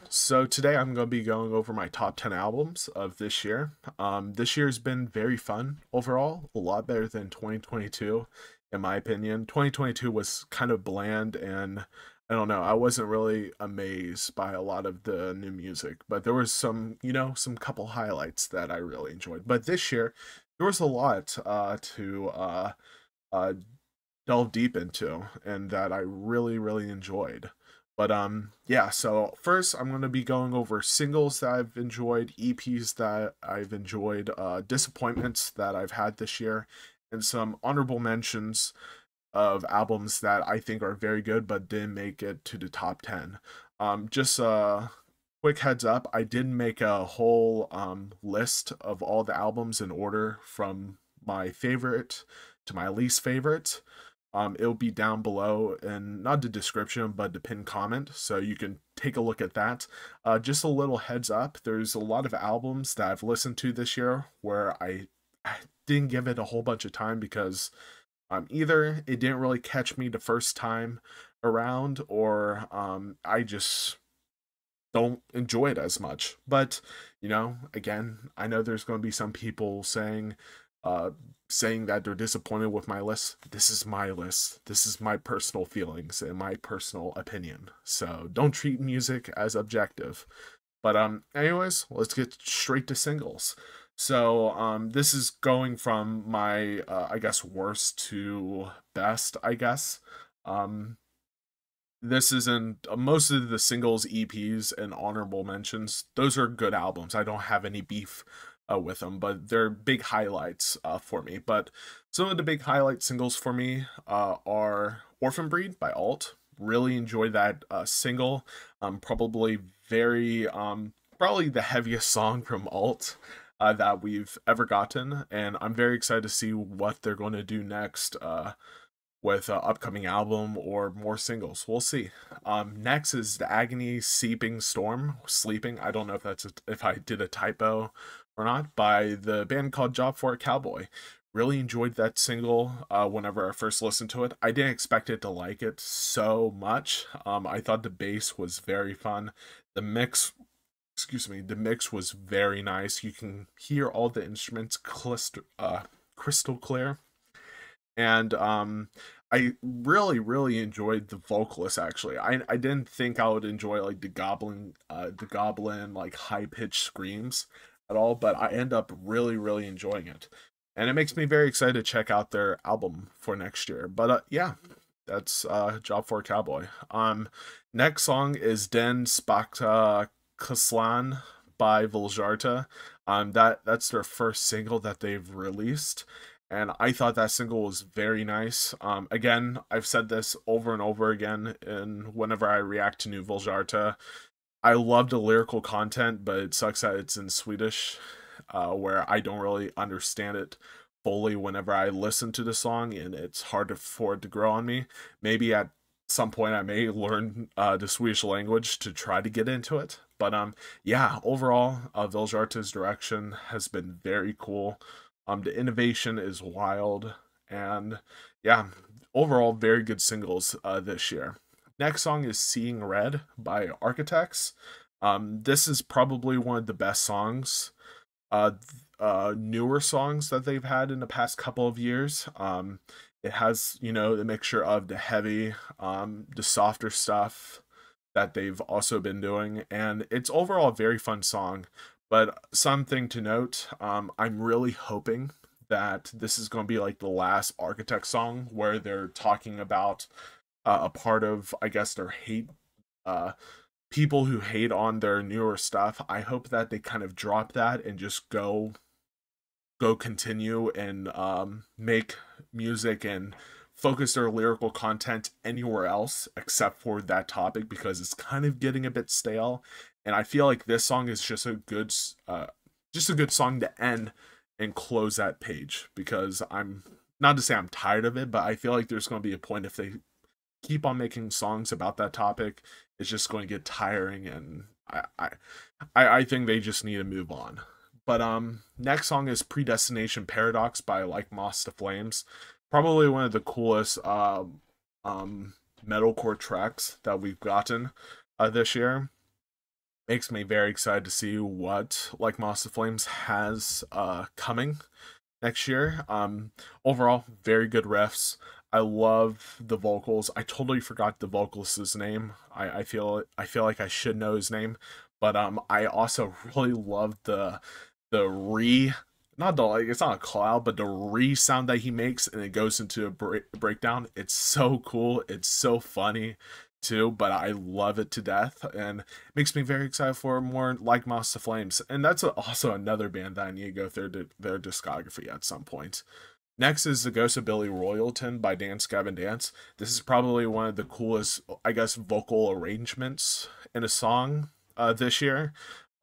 So today I'm going to be going over my top 10 albums of this year. This year's been very fun overall, a lot better than 2022, in my opinion. 2022 was kind of bland, and I don't know, I wasn't really amazed by a lot of the new music, but there was some couple highlights that I really enjoyed. But this year, there was a lot to uh, delve deep into and that I really, really enjoyed. But yeah, so first I'm gonna be going over singles that I've enjoyed, EPs that I've enjoyed, disappointments that I've had this year, and some honorable mentions of albums that I think are very good but didn't make it to the top 10. Just quick heads up, I did make a whole list of all the albums in order from my favorite to my least favorite. It'll be down below in not the description, but the pinned comment, so you can take a look at that. Just a little heads up, there's a lot of albums that I've listened to this year where I didn't give it a whole bunch of time because either it didn't really catch me the first time around, or I just don't enjoy it as much. But again, I know there's going to be some people uh, saying that they're disappointed with my list. This is my list. This is my personal feelings and my personal opinion. So don't treat music as objective. But anyways, let's get straight to singles. So this is going from my I guess worst to best, I guess. Um this isn't most of the singles, EPs, and honorable mentions. Those are good albums. I don't have any beef with them, but they're big highlights for me. But some of the big highlight singles for me are Orphan Breed by Alt. Really enjoyed that single. Probably very probably the heaviest song from Alt that we've ever gotten, and I'm very excited to see what they're going to do next. With an upcoming album or more singles. We'll see. Next is The Agony Seeping Storm. Sleeping. I don't know if I did a typo or not. By the band called Job for a Cowboy. Really enjoyed that single whenever I first listened to it. I didn't expect it to like it so much. I thought the bass was very fun. The mix, the mix was very nice. You can hear all the instruments crystal clear, and I really really enjoyed the vocalist. Actually, I didn't think I would enjoy like the goblin like high pitched screams at all, but I end up really really enjoying it, and it makes me very excited to check out their album for next year. But yeah, that's Job for a Cowboy. Next song is Den Spakta Kaslan by Voljarta. That's their first single that they've released, and I thought that single was very nice. Again, I've said this over and over again, and whenever I react to new Voljarta, I love the lyrical content, but it sucks that it's in Swedish, where I don't really understand it fully whenever I listen to the song, and it's for it to grow on me. Maybe at some point I may learn the Swedish language to try to get into it. But yeah, overall, Viljarta's direction has been very cool. The innovation is wild, and yeah, overall very good singles this year. Next song is Seeing Red by Architects. This is probably one of the best songs, newer songs that they've had in the past couple of years. It has, the mixture of the heavy, the softer stuff that they've also been doing, and it's overall a very fun song. But something to note, I'm really hoping that this is going to be like the last Architect song where they're talking about a part of, I guess, their hate, uh, people who hate on their newer stuff. I hope that they kind of drop that and just go continue and make music and focus their lyrical content anywhere else except for that topic, because it's kind of getting a bit stale, and I feel like this song is just a good song to end and close that page, because I'm not to say I'm tired of it, but I feel like there's going to be a point if they keep on making songs about that topic, it's just going to get tiring, and I think they just need to move on. But next song is Predestination Paradox by Like Moss to Flames. Probably one of the coolest um metalcore tracks that we've gotten this year. Makes me very excited to see what Like Moss the Flames has coming next year. Overall, very good riffs. I love the vocals. I totally forgot the vocalist's name. I feel like I should know his name, but I also really love the re not the like it's not a cloud, but the re sound that he makes, and it goes into a breakdown. It's so cool. It's so funny too, but I love it to death, and it makes me very excited for more Like Moss to Flames. And that's also another band that I need to go through their discography at some point. Next is The Ghost of Billy Royalton by Dance Gavin Dance. This is probably one of the coolest, I guess, vocal arrangements in a song this year.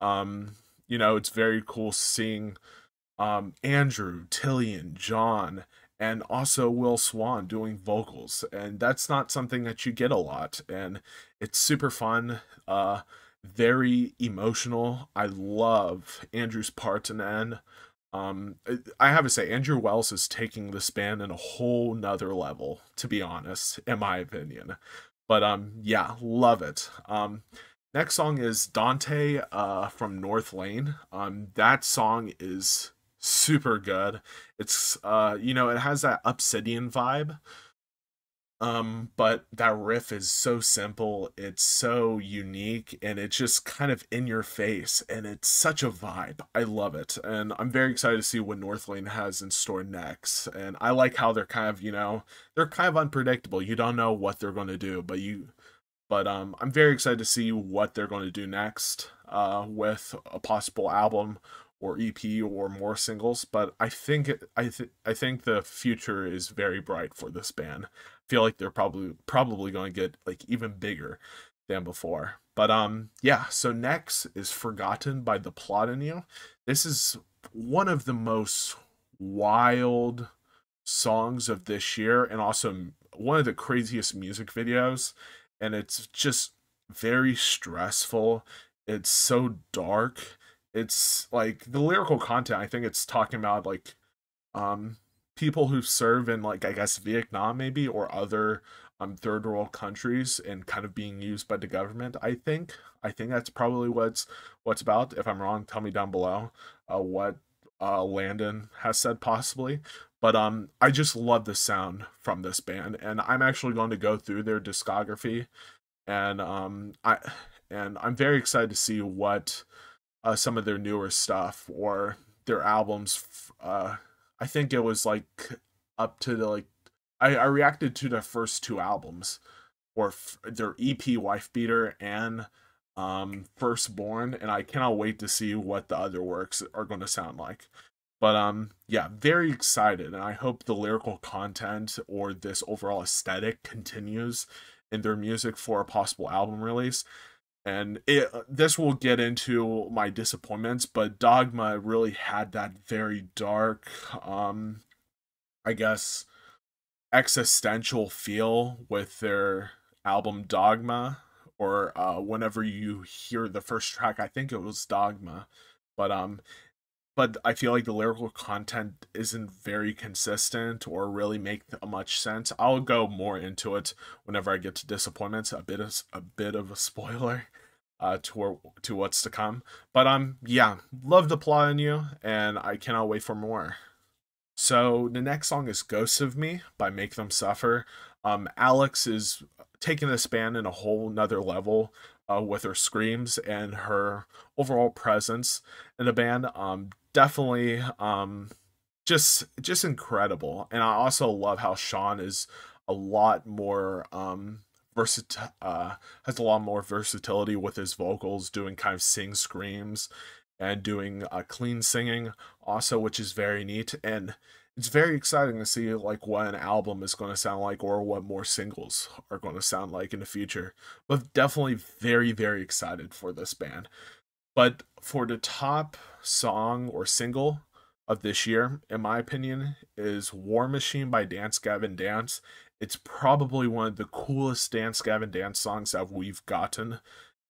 It's very cool seeing Andrew, Tillian, John, and also Will Swan doing vocals, and that's not something that you get a lot, and it's super fun, very emotional. I love Andrew's part in the end. I have to say, Andrew Wells is taking this band in a whole nother level, to be honest, in my opinion. But yeah, love it. Next song is Dante from North Lane. That song is super good. It's it has that Obsidian vibe. But that riff is so simple, it's so unique, and it's just kind of in your face, and it's such a vibe. I love it, and I'm very excited to see what Northlane has in store next. And I like how they're kind of, they're kind of unpredictable. You don't know what they're going to do, but I'm very excited to see what they're going to do next with a possible album or EP or more singles. But I think the future is very bright for this band. I feel like they're probably going to get like even bigger than before. But yeah, so next is Forgotten by The Plot in You. This is one of the most wild songs of this year, and also one of the craziest music videos, and it's just very stressful. It's so dark. It's like the lyrical content, I think it's talking about like um people who serve in, like, I guess Vietnam maybe, or other third world countries, and kind of being used by the government. I think that's probably what's about. If I'm wrong, tell me down below what Landon has said possibly. But I just love the sound from this band, and I'm actually going to go through their discography, and I'm very excited to see what some of their newer stuff or their albums. I think it was like up to the like I reacted to the first two albums, or their EP Wife Beater and Firstborn, and I cannot wait to see what the other works are going to sound like. But yeah, very excited, and I hope the lyrical content or this overall aesthetic continues in their music for a possible album release. And this will get into my disappointments, but Dogma really had that very dark, I guess, existential feel with their album Dogma, or whenever you hear the first track, I think it was Dogma. But um but I feel like the lyrical content isn't very consistent or really make much sense. I'll go more into it whenever I get to disappointments. A bit of a spoiler to what's to come. But yeah, love the plot in you, and I cannot wait for more. So the next song is Ghosts of Me by Make Them Suffer. Alex is taking this band in a whole nother level with her screams and her overall presence in the band. Definitely just incredible. And I also love how Sean is a lot more has a lot more versatility with his vocals, doing kind of sing screams and doing clean singing also, which is very neat. And it's very exciting to see like what an album is going to sound like, or what more singles are going to sound like in the future. But definitely very, very excited for this band. But for the top song or single of this year, in my opinion, is War Machine by Dance Gavin Dance. It's probably one of the coolest Dance Gavin Dance songs that we've gotten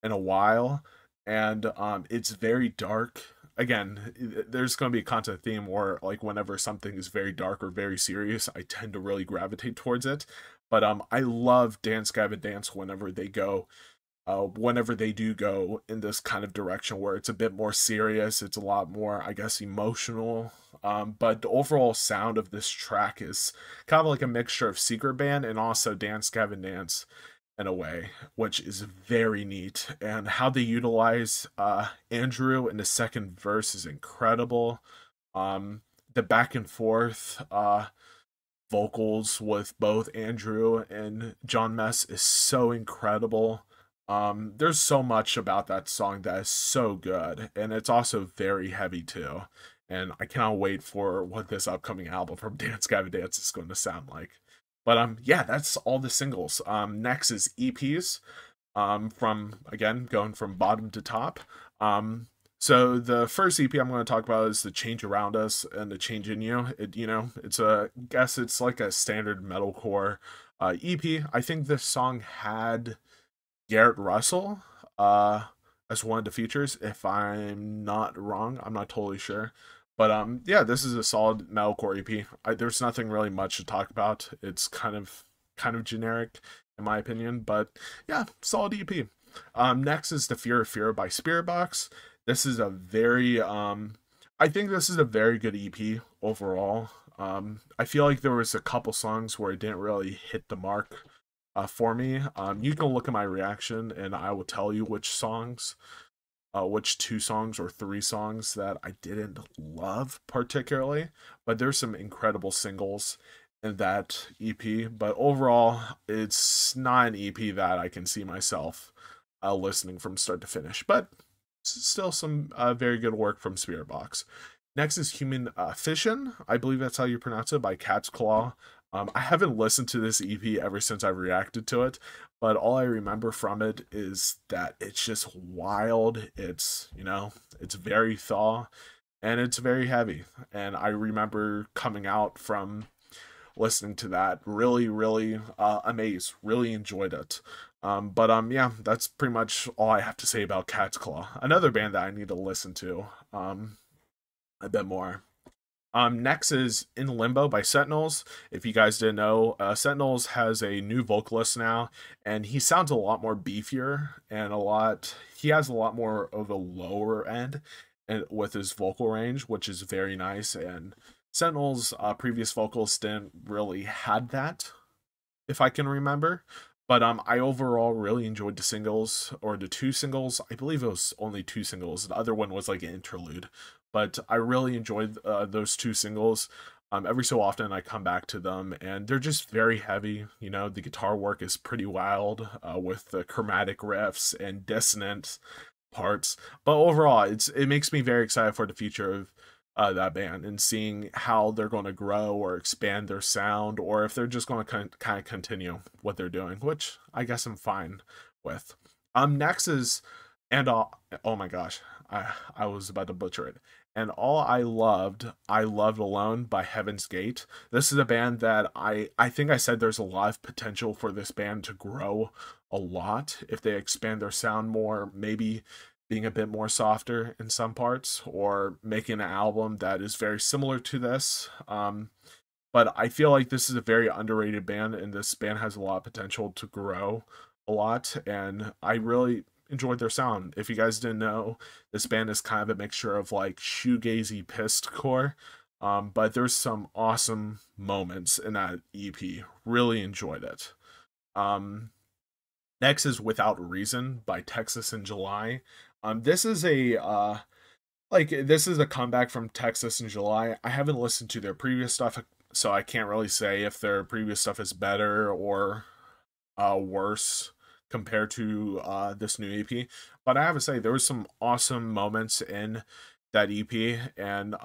in a while. And it's very dark. Again, there's going to be a content theme where, like, whenever something is very dark or very serious, I tend to really gravitate towards it. But I love Dance Gavin Dance whenever they go whenever they do go in this kind of direction where it's a bit more serious, it's a lot more, I guess, emotional. But the overall sound of this track is kind of like a mixture of Secret Band and also Dance Gavin Dance in a way, which is very neat. And how they utilize Andrew in the second verse is incredible. The back and forth vocals with both Andrew and John Mess is so incredible. There's so much about that song that is so good, and it's also very heavy too. And I cannot wait for what this upcoming album from Dance Gavin Dance is going to sound like. But yeah, that's all the singles. Next is EPs. From again going from bottom to top. So the first EP I'm going to talk about is The Change Around Us and The Change in You. It's guess it's like a standard metalcore EP. I think this song had Garrett Russell as one of the features, if I'm not wrong. I'm not totally sure. But yeah, this is a solid metalcore EP. There's nothing really much to talk about. It's kind of generic in my opinion, but yeah, solid EP. Next is The Fear of Fear by Spiritbox. This is a very I think this is a very good EP overall. I feel like there was a couple songs where it didn't really hit the mark for me. You can look at my reaction and I will tell you which songs, which 2 songs or 3 songs that I didn't love particularly, but there's some incredible singles in that EP. But overall, it's not an EP that I can see myself listening from start to finish. But still some very good work from Spiritbox. Next is Human Fission. I believe that's how you pronounce it, by Cat's Claw. I haven't listened to this EP ever since I've reacted to it, but all I remember from it is that it's just wild. It's, it's very thaw and it's very heavy. And I remember coming out from listening to that really, really amazed, really enjoyed it. But yeah, that's pretty much all I have to say about Cat's Claw. Another band that I need to listen to a bit more. Next is In Limbo by Sentinels. If you guys didn't know, Sentinels has a new vocalist now, and he sounds a lot more beefier and he has a lot more of a lower end and with his vocal range, which is very nice. And Sentinels' previous vocalist didn't really had that, if I can remember. But I overall really enjoyed the singles, or the 2 singles. I believe it was only 2 singles. The other one was like an interlude. But I really enjoyed those 2 singles. Every so often I come back to them, and they're just very heavy. The guitar work is pretty wild with the chromatic riffs and dissonant parts. But overall, it makes me very excited for the future of that band and seeing how they're going to grow or expand their sound, or if they're just going to kind of continue what they're doing, which I guess I'm fine with. Next is oh my gosh, I was about to butcher it. And All I Loved Alone by Heaven's Gate. This is a band that I think I said there's a lot of potential for this band to grow a lot if they expand their sound more, maybe being a bit more softer in some parts, or making an album that is very similar to this. But I feel like this is a very underrated band, and this band has a lot of potential to grow a lot, and I really enjoyed their sound. If you guys didn't know, this band is kind of a mixture of like shoegazy pisscore, but there's some awesome moments in that EP. Really enjoyed it. Next is Without Reason by Texas in July. This is this is a comeback from Texas in July. I haven't listened to their previous stuff, so I can't really say if their previous stuff is better or worse compared to this new EP. But I have to say there was some awesome moments in that EP, and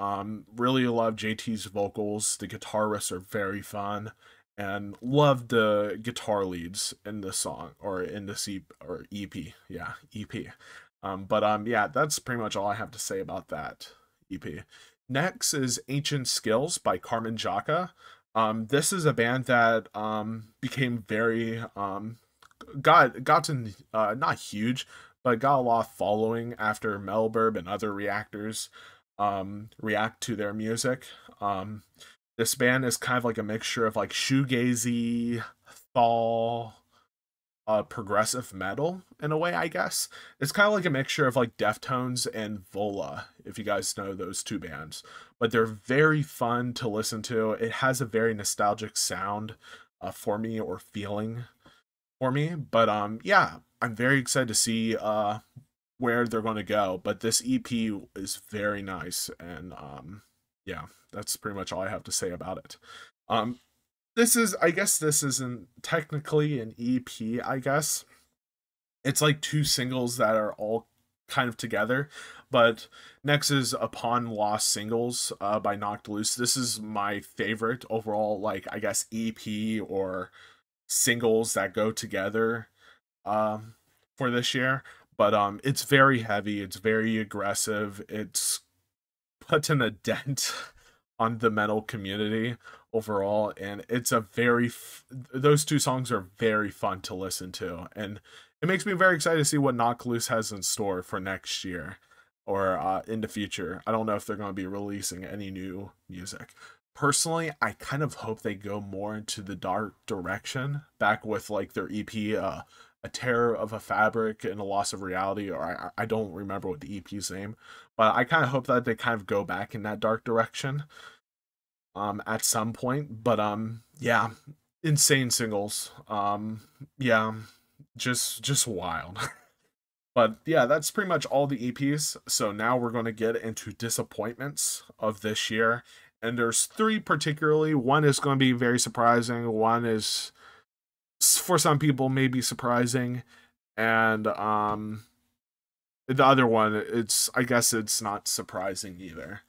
really love JT's vocals. The guitar riffs are very fun, and love the guitar leads in the song, or in this EP. Yeah, EP. But yeah, that's pretty much all I have to say about that EP. Next is Ancient Skills by Carmen Jaka. This is a band that became very gotten not huge, but got a lot of following after Melburb and other reactors react to their music. This band is kind of like a mixture of like shoegazy, thaw, progressive metal in a way, I guess. It's kind of like a mixture of like Deftones and Vola, if you guys know those two bands. But they're very fun to listen to. It has a very nostalgic sound for me, or feeling for me. But yeah, I'm very excited to see where they're going to go. But this EP is very nice, and yeah, that's pretty much all I have to say about it. Um, this is, I guess this isn't technically an EP, I guess. It's like two singles that are all kind of together. But next is Upon Lost Singles by Knocked Loose. This is my favorite overall, like, I guess, EP or singles that go together um, for this year. But it's very heavy, it's very aggressive, it's puts in a dent on the metal community overall, and it's a very those two songs are very fun to listen to, and it makes me very excited to see what Knock Loose has in store for next year, or in the future. I don't know if they're going to be releasing any new music. Personally, I kind of hope they go more into the dark direction, back with like their EP, A Terror of a Fabric and A Loss of Reality, or I don't remember what the EP's name, but I kind of hope that they kind of go back in that dark direction at some point. But yeah, insane singles. Yeah, just wild. But yeah, that's pretty much all the EPs. So now we're going to get into disappointments of this year. And there's three particularly. One is going to be very surprising. One is, for some people, maybe surprising. And the other one, it's, I guess it's not surprising either.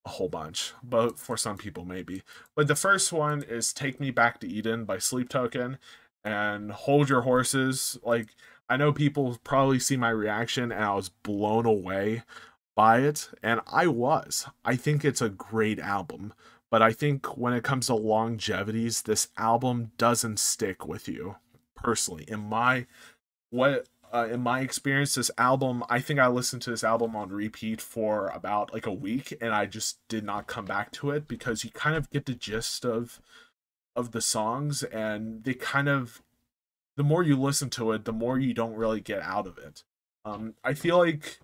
A whole bunch. But for some people, maybe. But the first one is Take Me Back to Eden by Sleep Token. And hold your horses. Like, I know people probably see my reaction, and I was blown away by it, and I think it's a great album, but I think when it comes to longevities, this album doesn't stick with you personally. In my experience, this album, I think I listened to this album on repeat for about like a week, and I just did not come back to it, because you kind of get the gist of the songs, and they kind of, the more you listen to it, the more you don't really get out of it. I feel like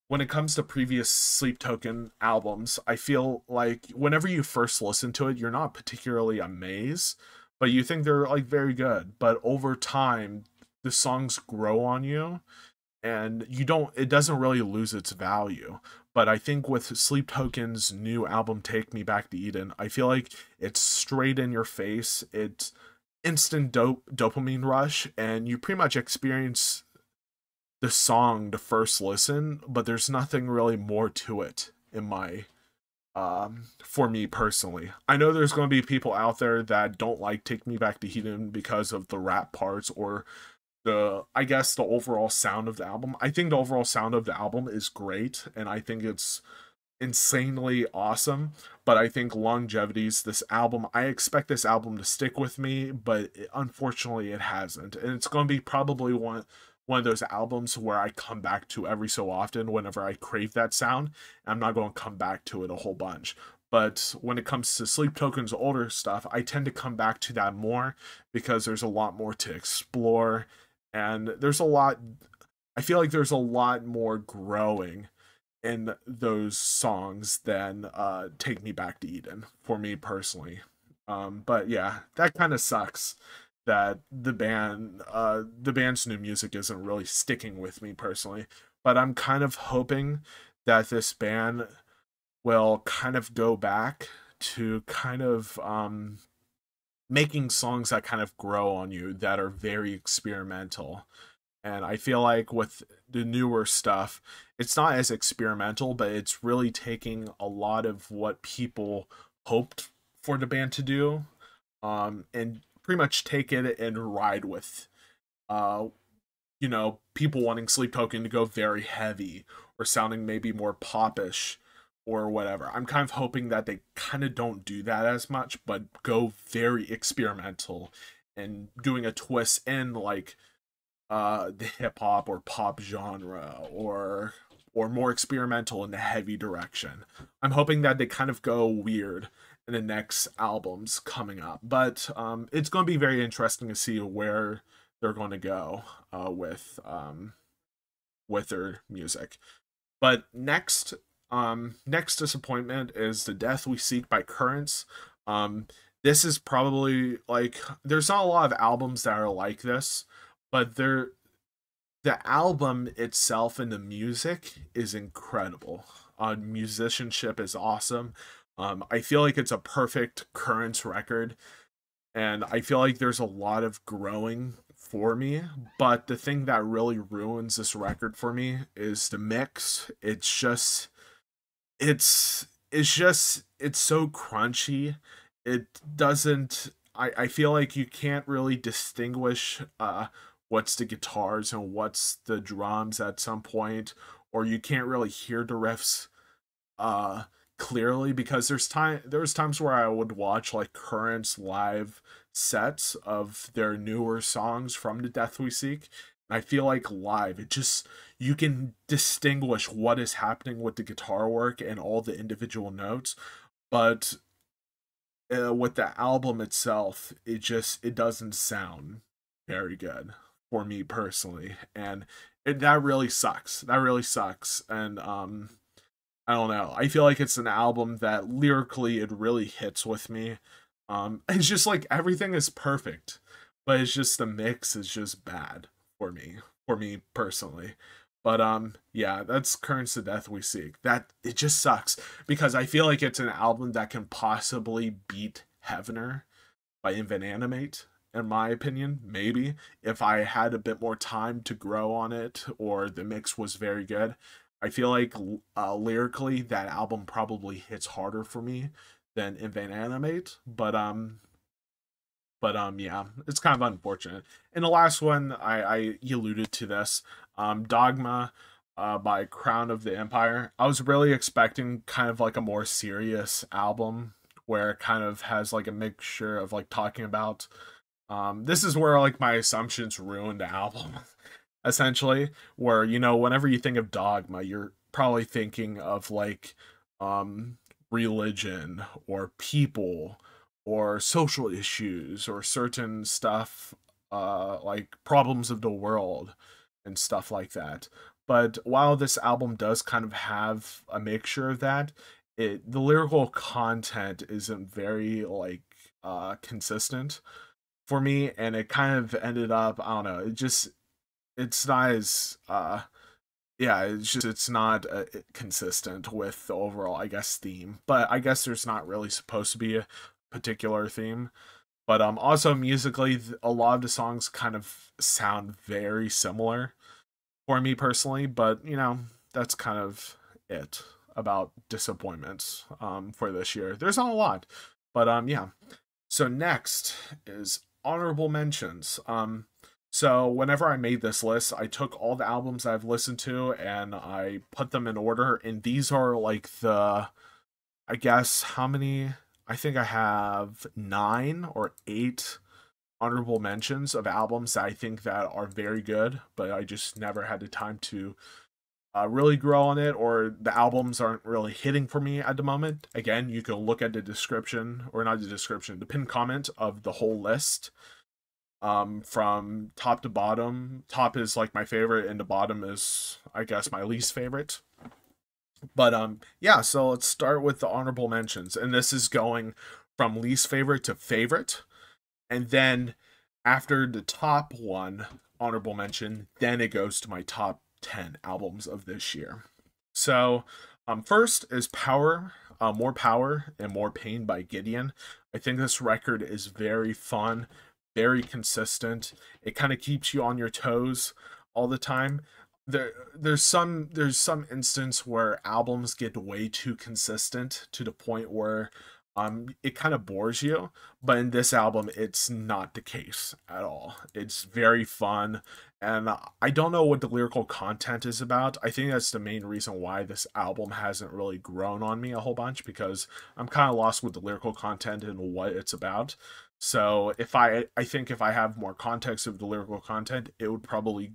when it comes to previous Sleep Token albums, I feel like whenever you first listen to it, you're not particularly amazed, but you think they're like very good. But over time, the songs grow on you, and it doesn't really lose its value. But I think with Sleep Token's new album, Take Me Back to Eden, I feel like it's straight in your face. It's instant dopamine rush, and you pretty much experience the song the first listen, but there's nothing really more to it in my for me personally. I know there's going to be people out there that don't like Take Me Back to Eden because of the rap parts, or I guess the overall sound of the album. I think the overall sound of the album is great, and I think it's insanely awesome. But I think longevities, this album, I expect this album to stick with me, but unfortunately it hasn't, and it's going to be probably one of those albums where I come back to every so often whenever I crave that sound. I'm not going to come back to it a whole bunch. But when it comes to Sleep Token's older stuff, I tend to come back to that more, because there's a lot more to explore, and I feel like there's a lot more growing in those songs than Take Me Back to Eden, for me personally. But yeah, that kind of sucks that the band's new music isn't really sticking with me personally. But I'm kind of hoping that this band will kind of go back to kind of making songs that kind of grow on you, that are very experimental. And I feel like with the newer stuff, it's not as experimental, but it's really taking a lot of what people hoped for the band to do, and pretty much take it and ride with, uh, people wanting Sleep Token to go very heavy, or sounding maybe more popish or whatever. I'm kind of hoping that they kind of don't do that as much, but go very experimental, and doing a twist in like the hip hop or pop genre, or more experimental in the heavy direction. I'm hoping that they kind of go weird in the next albums coming up. But it's going to be very interesting to see where they're going to go with their music. But next disappointment is The Death We Seek by Currents. This is probably like, there's not a lot of albums that are like this, but the album itself and the music is incredible. Musicianship is awesome. I feel like it's a perfect Currents record, and I feel like there's a lot of growing for me. But the thing that really ruins this record for me is the mix. It's so crunchy. It doesn't. I feel like you can't really distinguish what's the guitars and what's the drums at some point, or you can't really hear the riffs uh clearly, because there was times where I would watch like Currents live sets of their newer songs from The Death We Seek. And I feel like live, it just, you can distinguish what is happening with the guitar work and all the individual notes, but with the album itself, it doesn't sound very good for me personally, and that really sucks. That really sucks, and I don't know. I feel like it's an album that lyrically it really hits with me. It's just like everything is perfect, but it's just the mix is just bad for me personally. But yeah, that's Currents The Death We Seek. That it just sucks because I feel like it's an album that can possibly beat Heavener by Invenanimate, in my opinion. Maybe if I had a bit more time to grow on it, or the mix was very good. I feel like lyrically that album probably hits harder for me than Invenanimate, but yeah, it's kind of unfortunate. And the last one, I alluded to this, Dogma by Crown of the Empire. I was really expecting kind of like a more serious album where it kind of has like a mixture of like talking about this is where like my assumptions ruined the album. Essentially, where, you know, whenever you think of Dogma, you're probably thinking of like religion or people or social issues or certain stuff, like problems of the world and stuff like that. But while this album does kind of have a mixture of that, the lyrical content isn't very like consistent for me, and it kind of ended up, I don't know, it's not as yeah, it's not consistent with the overall, I guess, theme. But I guess there's not really supposed to be a particular theme. But also musically, a lot of the songs kind of sound very similar for me personally. But you know, that's kind of it about disappointments for this year. There's not a lot, but yeah. So next is honorable mentions. So whenever I made this list, I took all the albums I've listened to and I put them in order. And these are like I guess how many? I think I have 9 or 8 honorable mentions of albums that I think that are very good, but I just never had the time to really grow on it, or the albums aren't really hitting for me at the moment. Again, you can look at the description, or not the description, the pinned comment of the whole list, from top to bottom. Top is like my favorite and the bottom is, I guess, my least favorite. But yeah, so let's start with the honorable mentions, and this is going from least favorite to favorite, and then after the top one honorable mention, then it goes to my top 10 albums of this year. So first is Power, More Power and More Pain by Gideon. I think this record is very fun, very consistent. It kind of keeps you on your toes all the time. There's some instance where albums get way too consistent to the point where it kind of bores you, but in this album it's not the case at all. It's very fun, and I don't know what the lyrical content is about. I think that's the main reason why this album hasn't really grown on me a whole bunch, because I'm kind of lost with the lyrical content and what it's about. So I think if I have more context of the lyrical content, it would probably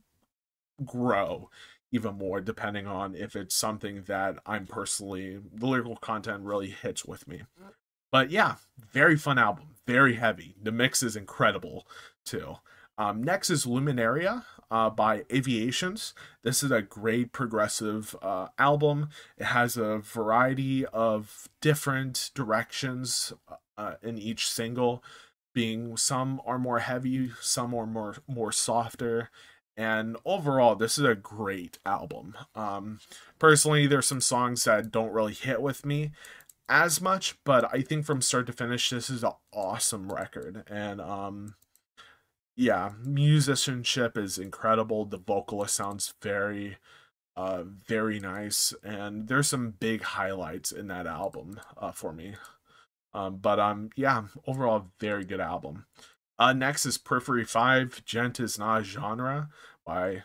grow even more, depending on if it's something that the lyrical content really hits with me. But yeah, very fun album, very heavy. The mix is incredible too. Next is Luminaria by Aviations. This is a great progressive album. It has a variety of different directions in each single, being some are more heavy, some are more softer. And overall, this is a great album. Personally, there's some songs that don't really hit with me as much, but I think from start to finish, this is an awesome record. And yeah, musicianship is incredible. The vocalist sounds very nice, and there's some big highlights in that album for me. But yeah, overall very good album. Next is Periphery 5, Gent is not a genre by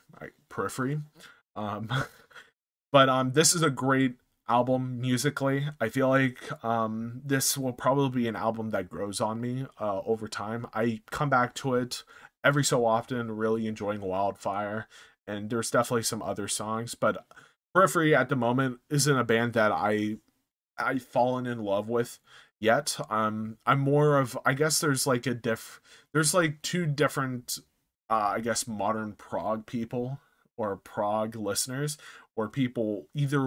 Periphery. Um but this is a great album musically. I feel like this will probably be an album that grows on me over time. I come back to it every so often, really enjoying Wildfire, and there's definitely some other songs, but Periphery at the moment isn't a band that I've fallen in love with yet. I'm more of, I guess there's like there's like two different I guess modern prog people or prog listeners, where people either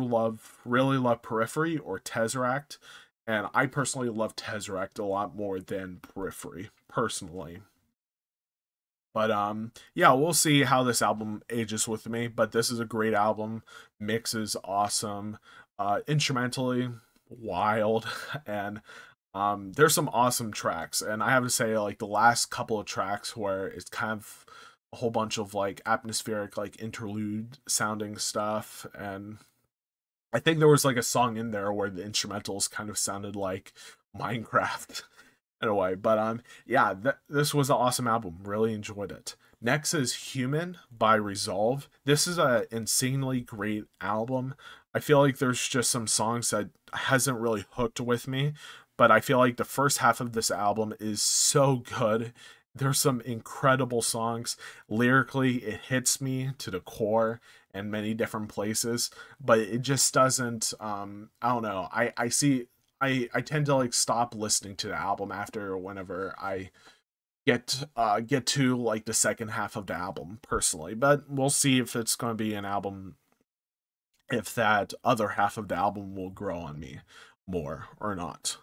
really love Periphery or Tesseract, and I personally love Tesseract a lot more than Periphery personally. But yeah, we'll see how this album ages with me, but this is a great album. Mix is awesome. Instrumentally wild, and there's some awesome tracks, and I have to say, like, the last couple of tracks where it's kind of a whole bunch of like atmospheric, like interlude sounding stuff, and I think there was like a song in there where the instrumentals kind of sounded like Minecraft in a way. But yeah, this was an awesome album. Really enjoyed it. Next is Human by Resolve. This is a insanely great album. I feel like there's just some songs that hasn't really hooked with me, but I feel like the first half of this album is so good. There's some incredible songs. Lyrically, it hits me to the core in many different places, but it just doesn't I don't know. I see I tend to like stop listening to the album after whenever I get to like the second half of the album personally. But we'll see if it's going to be an album, if that other half of the album will grow on me more or not.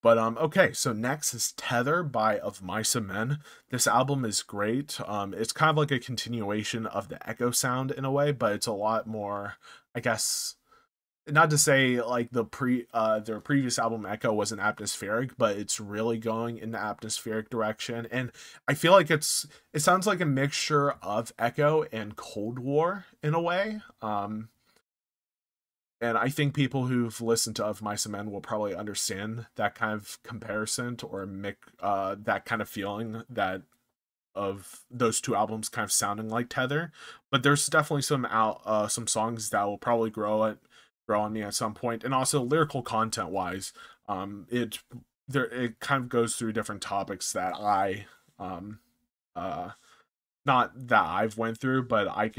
But okay, so next is Tether by Of Mice and Men. This album is great. It's kind of like a continuation of the Echo sound in a way, but it's a lot more, I guess, not to say like their previous album Echo wasn't atmospheric, but it's really going in the atmospheric direction. And I feel like it sounds like a mixture of Echo and Cold War in a way. And I think people who've listened to Of Mice and Men will probably understand that kind of comparison, or that kind of feeling that of those two albums kind of sounding like Tether. But there's definitely some songs that will probably grow on me at some point. And also lyrical content wise, it kind of goes through different topics that not that I've went through, but I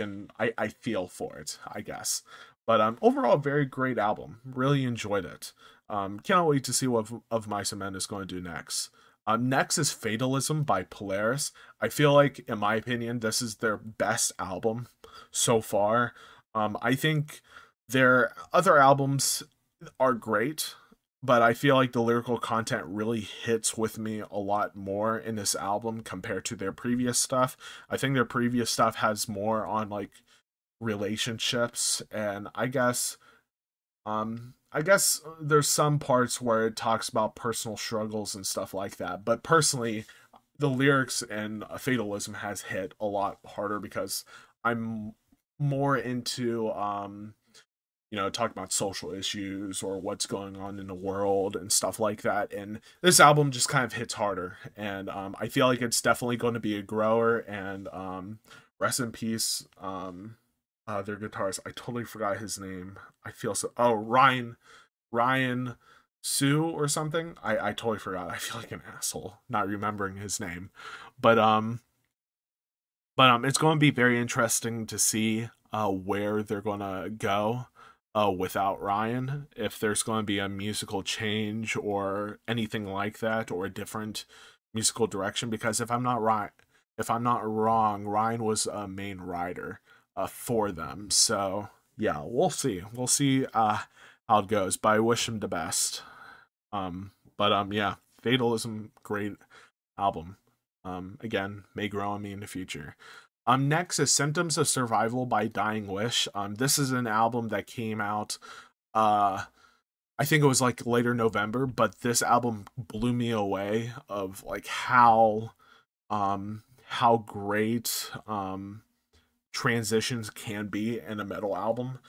feel for it, I guess. But overall, very great album. Really enjoyed it. Cannot wait to see what Of Mice and Men is going to do next. Next is Fatalism by Polaris. I feel like, in my opinion, this is their best album so far. I think their other albums are great, but I feel like the lyrical content really hits with me a lot more in this album compared to their previous stuff. I think their previous stuff has more on like relationships, and I guess there's some parts where it talks about personal struggles and stuff like that, but personally the lyrics in Fatalism has hit a lot harder because I'm more into talking about social issues or what's going on in the world and stuff like that, and this album just kind of hits harder. And I feel like it's definitely going to be a grower. And rest in peace, their guitarist. I totally forgot his name. I feel so. Oh, Ryan Sue or something. I totally forgot. I feel like an asshole not remembering his name. But it's going to be very interesting to see where they're going to go without Ryan. If there's going to be a musical change or anything like that, or a different musical direction. Because if I'm not wrong, Ryan was a main writer for them. So yeah, we'll see how it goes, but I wish him the best. But yeah, Fatalism, great album. Again, may grow on me in the future. Next is Symptoms of Survival by Dying Wish. This is an album that came out, I think it was like later November, but this album blew me away of like how great transitions can be in a metal album,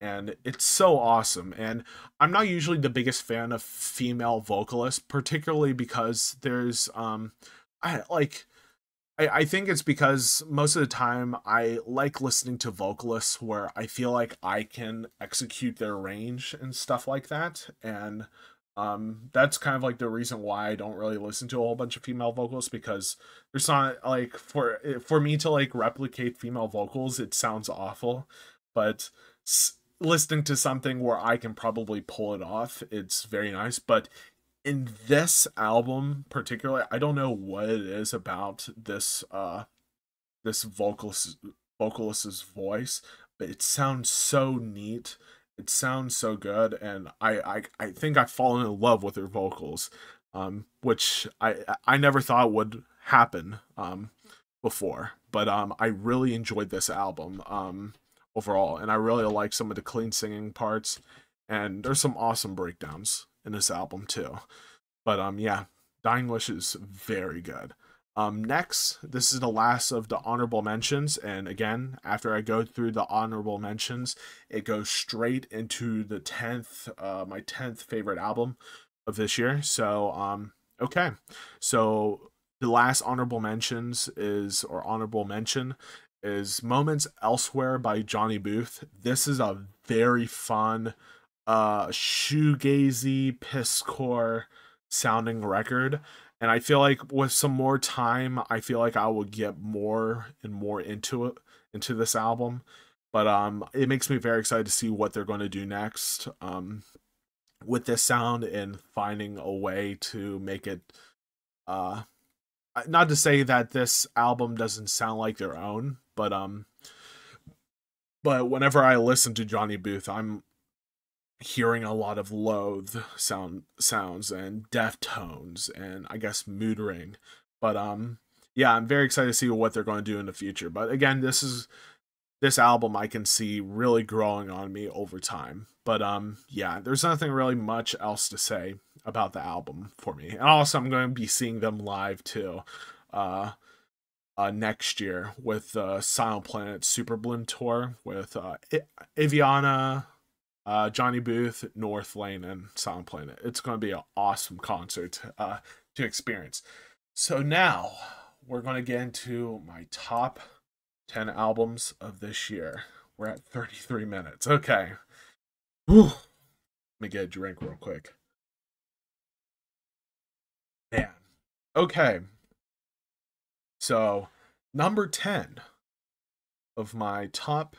and it's so awesome. And I'm not usually the biggest fan of female vocalists, particularly because there's I like I think it's because most of the time I like listening to vocalists where I feel like I can execute their range and stuff like that. And that's kind of like the reason why I don't really listen to a whole bunch of female vocals, because there's not like for me to like replicate female vocals, it sounds awful. But listening to something where I can probably pull it off, it's very nice. But in this album particularly, I don't know what it is about this vocalist's voice, but it sounds so neat. It sounds so good, and I think I've fallen in love with her vocals, which I never thought would happen before. But I really enjoyed this album overall, and I really like some of the clean singing parts, and there's some awesome breakdowns in this album too. But yeah, Dying Wish is very good. Next, this is the last of the honorable mentions, and again, after I go through the honorable mentions, it goes straight into the 10th, my 10th favorite album of this year. So okay, so the last honorable mention is Moments Elsewhere by Johnny Booth. This is a very fun shoegazy pisscore sounding record, and I feel like with some more time I feel like I will get more and more into this album. But it makes me very excited to see what they're going to do next with this sound, and finding a way to make it not to say that this album doesn't sound like their own, but whenever I listen to Johnny Booth, I'm hearing a lot of Loathe sounds and Deftones and I guess Mood Ring. But yeah, I'm very excited to see what they're going to do in the future. But again, this album I can see really growing on me over time. But yeah, there's nothing really much else to say about the album for me. And also I'm going to be seeing them live too. Next year with Silent Planet Super Bloom tour with Aviana, Johnny Booth, North Lane, and Silent Planet. It's going to be an awesome concert to experience. So now we're going to get into my top 10 albums of this year. We're at 33 minutes. Okay. Whew. Let me get a drink real quick. Man. Okay. So, number 10 of my top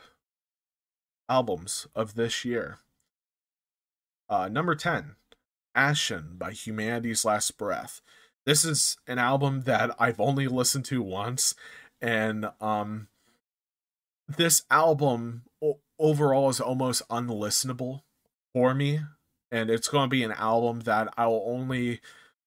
albums of this year. Number 10, Ashen by Humanity's Last Breath. This is an album that I've only listened to once, and this album overall is almost unlistenable for me, and it's going to be an album that I will only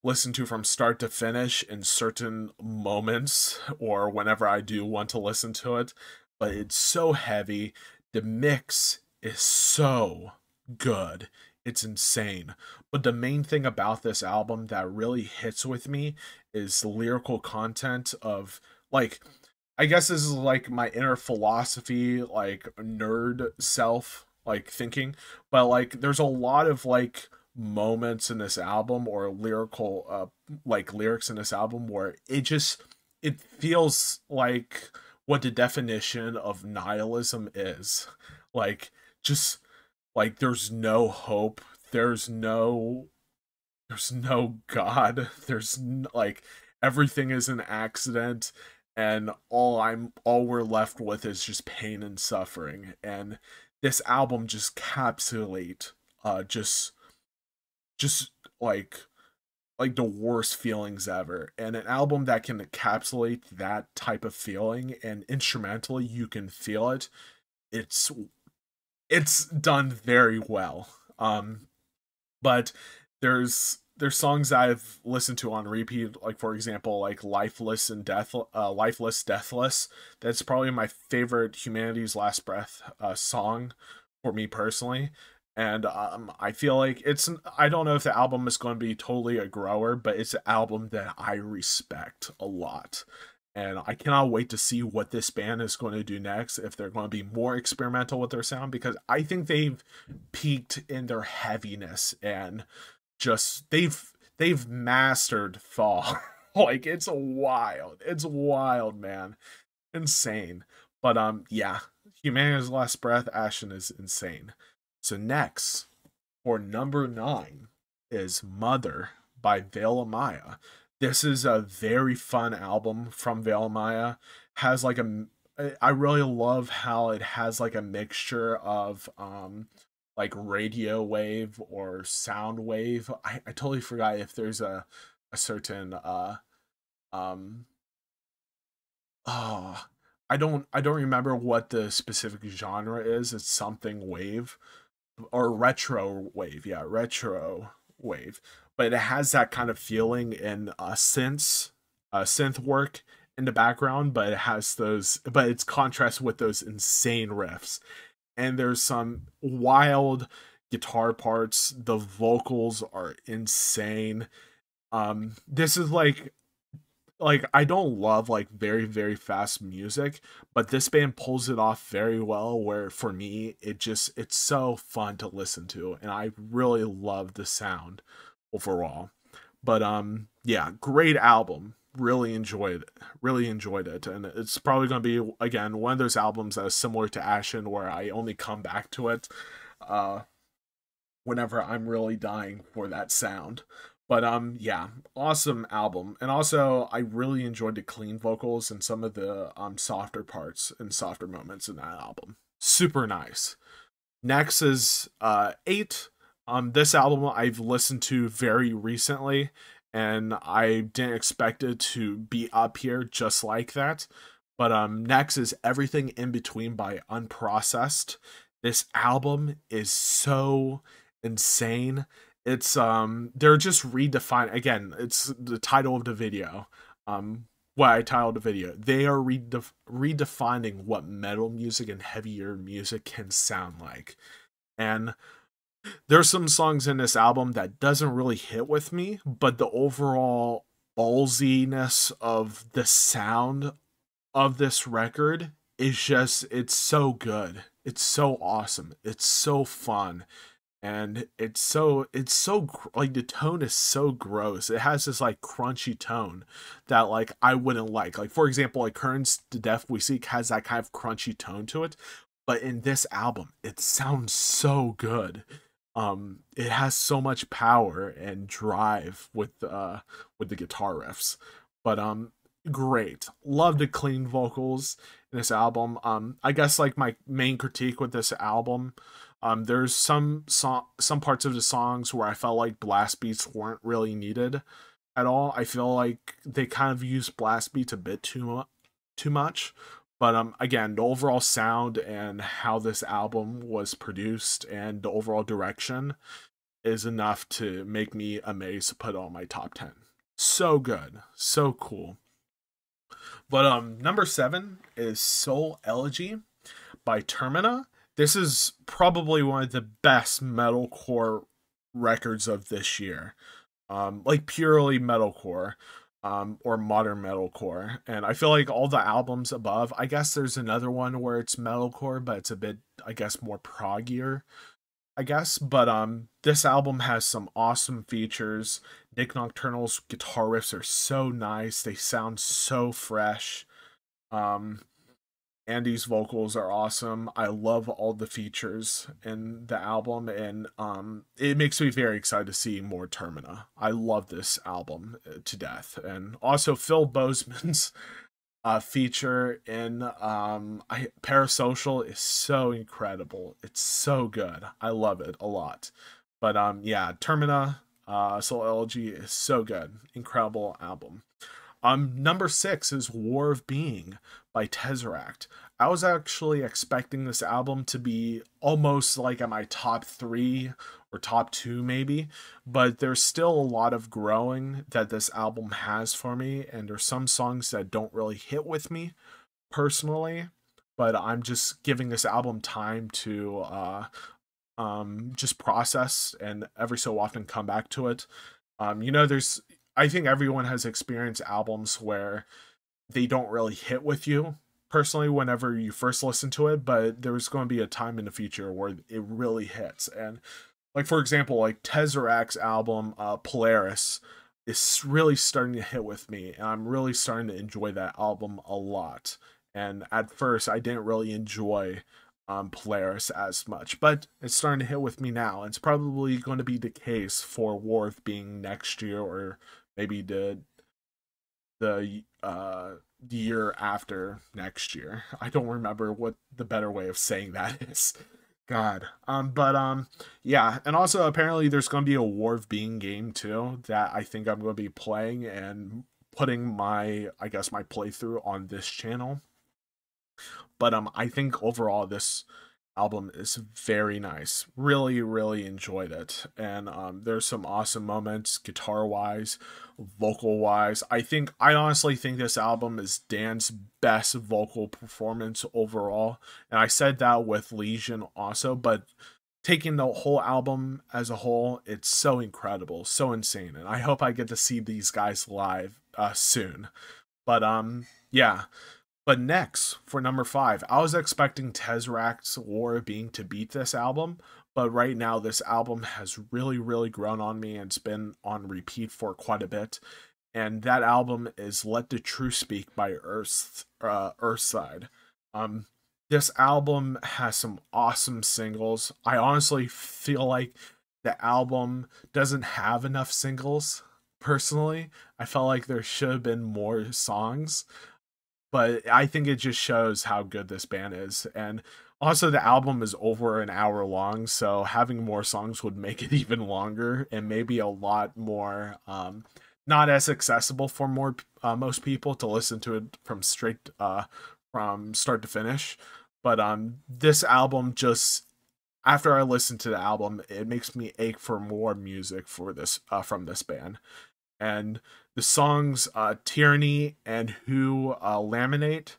listen to from start to finish in certain moments or whenever I do want to listen to it. But it's so heavy. The mix is so good. It's insane. But the main thing about this album that really hits with me is the lyrical content of, like, I guess this is like my inner philosophy, like nerd self, like thinking. But like there's a lot of like moments in this album, or lyrical like lyrics in this album, where it feels like what the definition of nihilism is. Like, just like there's no hope, there's no God, like everything is an accident, and all we're left with is just pain and suffering. And this album just encapsulate just like like the worst feelings ever. And an album that can encapsulate that type of feeling and instrumentally you can feel it. It's it's done very well. But there's songs I've listened to on repeat, like for example, like Lifeless, Deathless. That's probably my favorite Humanity's Last Breath song for me personally. And I feel like I don't know if the album is going to be totally a grower, but it's an album that I respect a lot. And I cannot wait to see what this band is going to do next, if they're going to be more experimental with their sound, because I think they've peaked in their heaviness and just they've mastered fall. Like it's wild, man, insane. But yeah, Humanity's Last Breath, Ashen is insane. So next, for number 9, is Mother by Veil of Maya. This is a very fun album from Veil of Maya. Has like I really love how it has like a mixture of like radio wave or sound wave. I totally forgot if there's a certain um oh I don't remember what the specific genre is. It's something wave or retro wave. Yeah, retro wave. But it has that kind of feeling in synth work in the background, but it has those, but it's contrast with those insane riffs. And there's some wild guitar parts. The vocals are insane. This is like I don't love like very fast music, but this band pulls it off very well, where for me it's so fun to listen to and I really love the sound overall. But yeah, great album. Really enjoyed it. And it's probably going to be again one of those albums that is similar to Ashen, where I only come back to it uh whenever I'm really dying for that sound. But yeah, awesome album. And also I really enjoyed the clean vocals and some of the softer parts and softer moments in that album. Super nice. Next is 8. This album I've listened to very recently and I didn't expect it to be up here just like that. But next is Everything in Between by Unprocessed. This album is so insane. It's they're just redefining, again, it's the title of the video. What I titled the video. They are redefining what metal music and heavier music can sound like. And there's some songs in this album that doesn't really hit with me, but the overall ballsiness of the sound of this record is just, it's so good. It's so awesome. It's so fun. And like the tone is so gross. It has this like crunchy tone that like I wouldn't like for example, like Currents to Death We Seek has that kind of crunchy tone to it, but in this album it sounds so good. It has so much power and drive with the guitar riffs. But great, love the clean vocals in this album. I guess like my main critique with this album, there's some parts of the songs where I felt like blast beats weren't really needed at all. I feel like they kind of use blast beats a bit too much. But again, the overall sound and how this album was produced and the overall direction is enough to make me amazed to put on my top 10. So good, so cool. But number 7 is Soul Elegy by Termina. This is probably one of the best metalcore records of this year. Like purely metalcore, or modern metalcore. And I feel like all the albums above, I guess there's another one where it's metalcore, but it's a bit, I guess, more proggier, I guess. But this album has some awesome features. Nick Nocturnal's guitar riffs are so nice. They sound so fresh. Andy's vocals are awesome. I love all the features in the album, and it makes me very excited to see more Termina. I love this album to death. And also Phil Bozeman's feature in Parasocial is so incredible. It's so good. I love it a lot. But yeah, Termina, Soul Elegy is so good. Incredible album. Number 6 is War of Being by Tesseract. I was actually expecting this album to be almost like at my top 3 or top 2 maybe, but there's still a lot of growing that this album has for me, and there's some songs that don't really hit with me personally, but I'm just giving this album time to just process and every so often come back to it. There's I think everyone has experienced albums where they don't really hit with you personally whenever you first listen to it, but there's going to be a time in the future where it really hits. And like for example, like Tesseract's album Polaris is really starting to hit with me, and I'm really starting to enjoy that album a lot. And at first, I didn't really enjoy Polaris as much, but it's starting to hit with me now. It's probably going to be the case for War of Being next year, or maybe the year after next year. I don't remember what the better way of saying that is. God. Yeah, and also apparently there's going to be a War of Being game too that I think I'm going to be playing and putting my my playthrough on this channel. But I think overall this album is very nice. Really, really enjoyed it. And there's some awesome moments guitar wise, vocal wise. I honestly think this album is Dan's best vocal performance overall. And I said that with Legion also, but taking the whole album as a whole, it's so incredible, so insane. And I hope I get to see these guys live soon. But yeah. But next, for number 5, I was expecting Tesseract's War of Being to beat this album, but right now this album has really, really grown on me and it's been on repeat for quite a bit. And that album is Let the Truth Speak by Earthside. This album has some awesome singles. I honestly feel like the album doesn't have enough singles, personally. I felt like there should have been more songs, but I think it just shows how good this band is. And also the album is over an hour long, so having more songs would make it even longer and maybe a lot more not as accessible for most people to listen to it from from start to finish. But this album, just after I listen to the album, it makes me ache for more music for this from this band. And the songs Tyranny and Who Laminate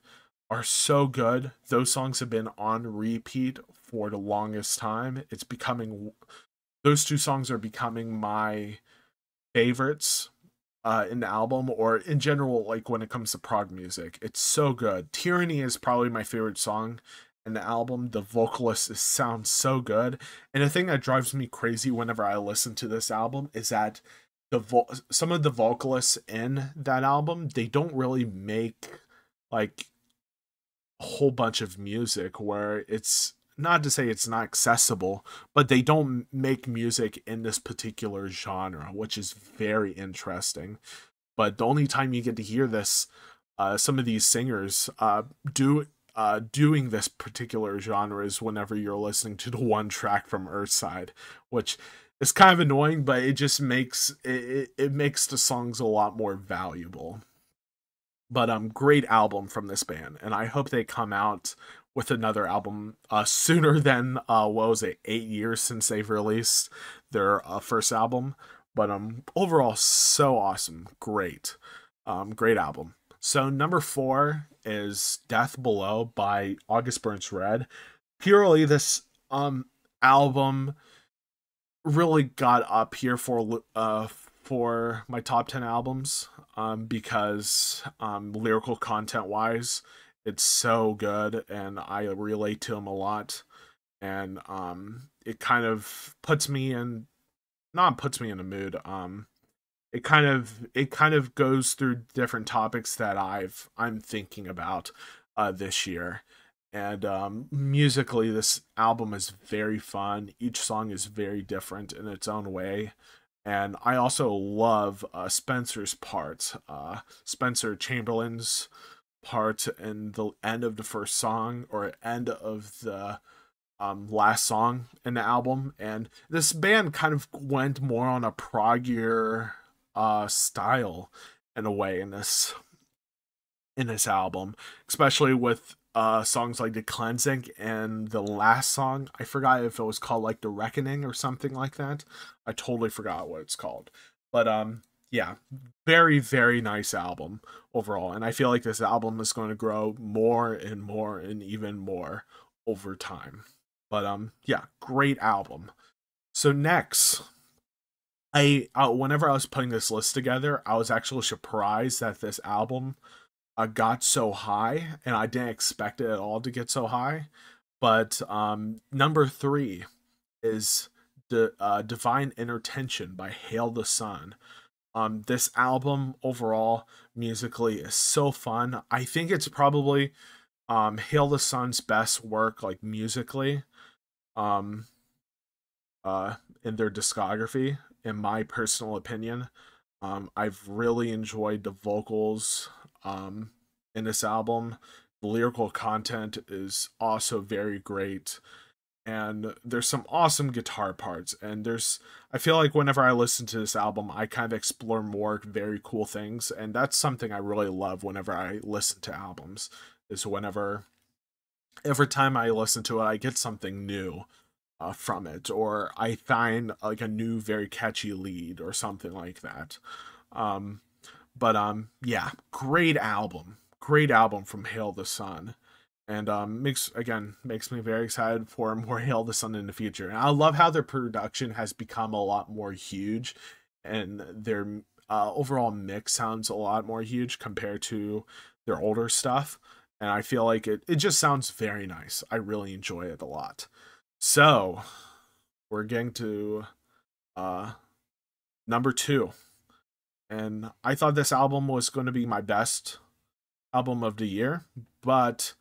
are so good. Those songs have been on repeat for the longest time. Those two songs are becoming my favorites in the album, or in general, like when it comes to prog music. It's so good. Tyranny is probably my favorite song in the album. The vocalist sounds so good. And the thing that drives me crazy whenever I listen to this album is that some of the vocalists in that album, they don't really make like a whole bunch of music where it's not to say it's not accessible, but they don't make music in this particular genre, which is very interesting. But the only time you get to hear this, some of these singers doing this particular genre is whenever you're listening to the one track from Earthside, which is kind of annoying, but it just makes it makes the songs a lot more valuable. But great album from this band, and I hope they come out with another album sooner than what was it, 8 years since they've released their first album. But overall, so awesome, great, great album. So number 4 is Death Below by August Burns Red. Purely this album really got up here for my top 10 albums because lyrical content wise it's so good and I relate to him a lot, and it kind of puts me in not puts me in a mood, it kind of goes through different topics that I'm thinking about this year. And musically, this album is very fun. Each song is very different in its own way. And I also love Spencer's part, Spencer Chamberlain's part in the end of the first song, or end of the last song in the album, and this band kind of went more on a proggier style in a way in this album, especially with songs like The Cleansing and the last song. I forgot if it was called like The Reckoning or something like that. I totally forgot what it's called. But yeah, very very nice album overall, and I feel like this album is going to grow more and more and even more over time. But yeah, great album. So next, I whenever I was putting this list together, I was actually surprised that this album got so high, and I didn't expect it at all to get so high. But number three is the Divine Intertention by Hail the Sun. This album overall musically is so fun. I think it's probably Hail the Sun's best work, like musically, um, in their discography, in my personal opinion. I've really enjoyed the vocals in this album. The lyrical content is also very great, and there's some awesome guitar parts. And I feel like whenever I listen to this album, I kind of explore more very cool things, and that's something I really love whenever I listen to albums. Is whenever every time I listen to it, I get something new from it, or I find like a new, very catchy lead or something like that. Um, but yeah, great album from Hail the Sun, and makes me very excited for more Hail the Sun in the future. And I love how their production has become a lot more huge, and their overall mix sounds a lot more huge compared to their older stuff. And I feel like it just sounds very nice. I really enjoy it a lot. So we're getting to uh number two. And I thought this album was going to be my best album of the year, but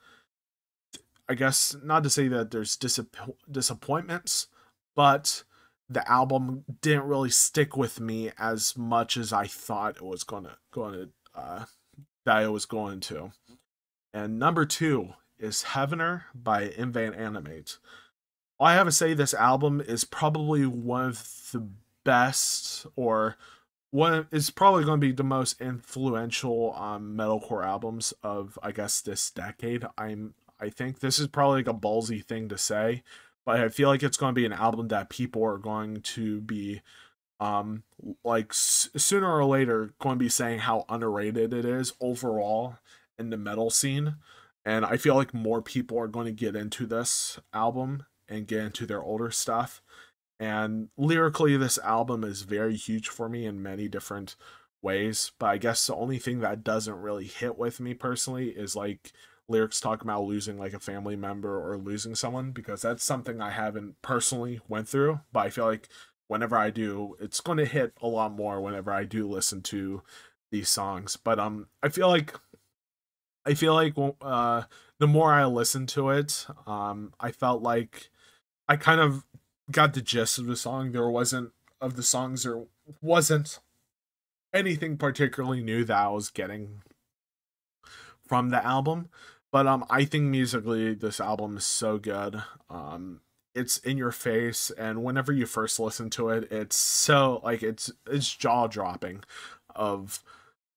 I guess not to say that there's disappointments, but the album didn't really stick with me as much as I thought it was that it was going to. And number two is Heavener by Invan Animate. All I have to say, this album is probably one of the best, or one is probably going to be the most influential metalcore albums of, I guess, this decade. I think this is probably like a ballsy thing to say, but I feel like it's going to be an album that people are going to be like sooner or later going to be saying how underrated it is overall in the metal scene. And I feel like more people are going to get into this album and get into their older stuff. And lyrically, this album is very huge for me in many different ways. But I guess the only thing that doesn't really hit with me personally is like lyrics talking about losing like a family member or losing someone, because that's something I haven't personally went through. But I feel like whenever I do, it's going to hit a lot more whenever I do listen to these songs. But I feel like the more I listened to it, I felt like I kind of got the gist of the song. There wasn't anything particularly new that I was getting from the album. But I think musically this album is so good. It's in your face, and whenever you first listen to it, it's so like it's jaw dropping of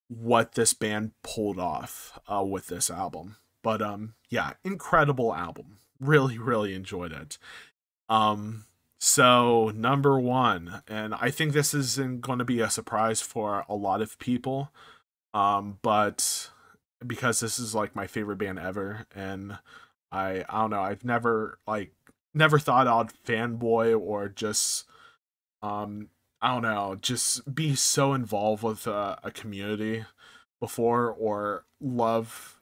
what this band pulled off with this album. But yeah, incredible album. Really, really enjoyed it. So number one, and I think this isn't going to be a surprise for a lot of people, but because this is like my favorite band ever, and I don't know, I've never thought I'd fanboy or just I don't know, just be so involved with a community before, or love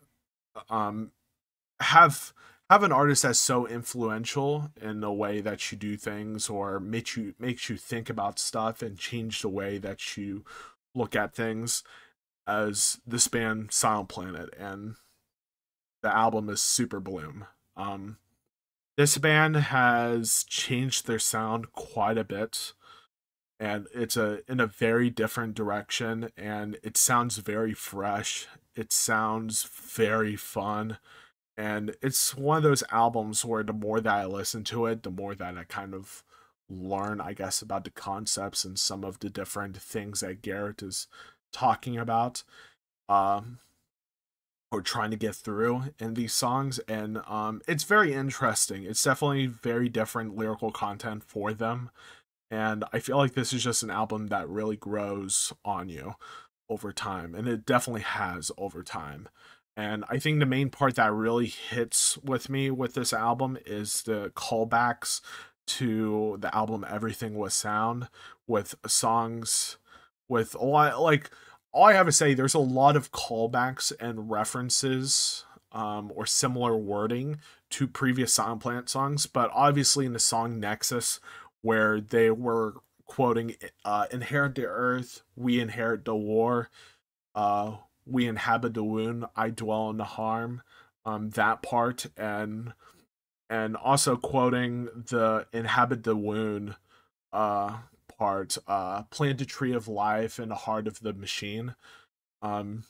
um have an artist that's so influential in the way that you do things, or makes you think about stuff and change the way that you look at things, as this band Silent Planet, and the album is Super Bloom. This band has changed their sound quite a bit, and it's in a very different direction, and it sounds very fresh. It sounds very fun, And it's one of those albums where the more that I listen to it, the more that I kind of learn, I guess, about the concepts and some of the different things that Garrett is talking about. Um, or trying to get through in these songs, and it's very interesting. It's definitely very different lyrical content for them, and I feel like this is just an album that really grows on you over time, and it definitely has over time. And I think the main part that really hits with me with this album is the callbacks to the album Everything Was Sound, with songs with a lot, like, all I have to say, there's a lot of callbacks and references, or similar wording to previous Silent Planet songs, but obviously in the song Nexus, where they were quoting, inherit the earth, we inherit the war, uh, we inhabit the wound, I dwell in the harm, that part, and also quoting the inhabit the wound uh part, plant a tree of life in the heart of the machine. um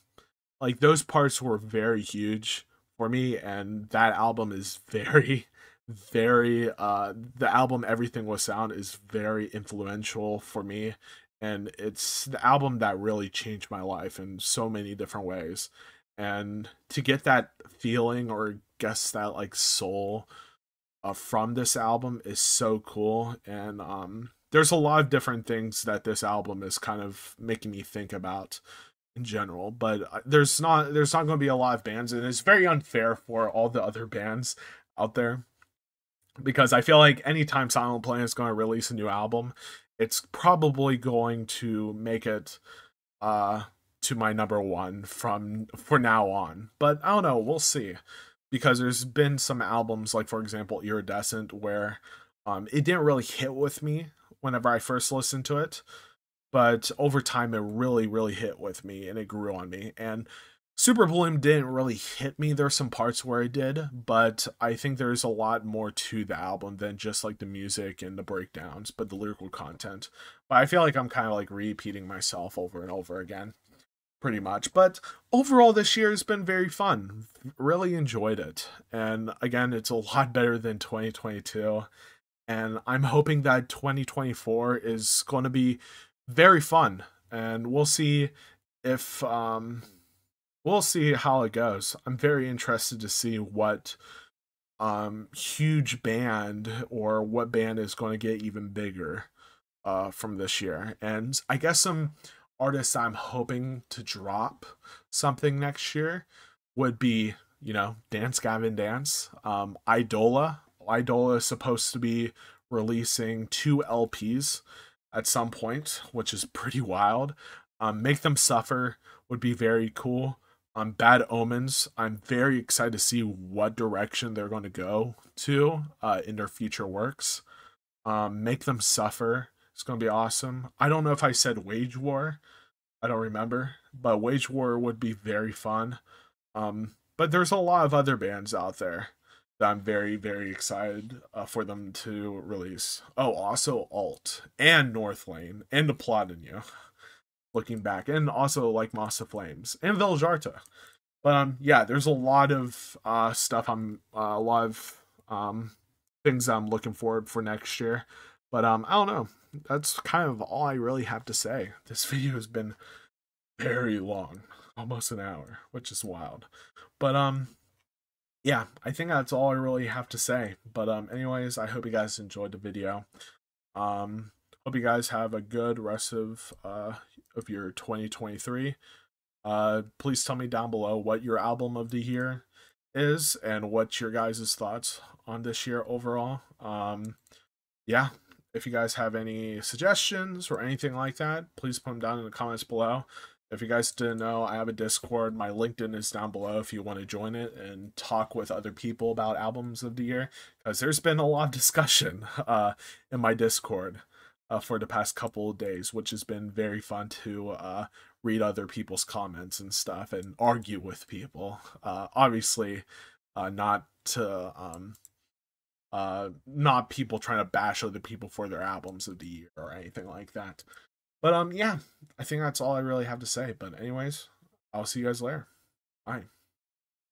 like, those parts were very huge for me, and that album is very very the album Everything Was Sound is very influential for me, and it's the album that really changed my life in so many different ways. And to get that feeling, or guess that, like, soul, from this album is so cool. And there's a lot of different things that this album is kind of making me think about in general, but there's not going to be a lot of bands, and it's very unfair for all the other bands out there, because I feel like anytime Silent Planet is going to release a new album, it's probably going to make it uh to my number one from for now on. But I don't know, we'll see, because there's been some albums, like for example Iridescent, where it didn't really hit with me whenever I first listened to it, but over time it really really hit with me and it grew on me. And Super Bloom didn't really hit me. There's some parts where it did, but I think there's a lot more to the album than just like the music and the breakdowns, but the lyrical content. But I feel like I'm kind of like repeating myself over and over again, pretty much. But overall, this year has been very fun. Really enjoyed it. And again, it's a lot better than 2022. And I'm hoping that 2024 is going to be very fun. And if we'll see how it goes. I'm very interested to see what huge band, or what band is going to get even bigger from this year. And I guess some artists I'm hoping to drop something next year would be, Dance Gavin Dance. Idola is supposed to be releasing 2 LPs at some point, which is pretty wild. Make Them Suffer would be very cool. Bad Omens, I'm very excited to see what direction they're going to go to in their future works. Make Them Suffer, it's going to be awesome. I don't know if I said Wage War. I don't remember. But Wage War would be very fun. But there's a lot of other bands out there that I'm very, very excited for them to release. Oh, also Alt and Northlane and The Plot in You, looking back, and also like Moss of Flames and Village Arta. But yeah, there's a lot of stuff. A lot of things I'm looking forward for next year. But I don't know. That's kind of all I really have to say. This video has been very long, almost an hour, which is wild. But yeah, I think that's all I really have to say. But anyways, I hope you guys enjoyed the video. Hope you guys have a good rest of your 2023. Please tell me down below what your album of the year is and what your guys' thoughts on this year overall. Yeah, if you guys have any suggestions or anything like that, please put them down in the comments below. If you guys didn't know, I have a Discord. My LinkedIn is down below if you want to join it and talk with other people about albums of the year, because there's been a lot of discussion in my Discord for the past couple of days, which has been very fun to read other people's comments and stuff and argue with people. Obviously, not people trying to bash other people for their albums of the year or anything like that. But yeah, I think that's all I really have to say. But anyways, I'll see you guys later. Bye.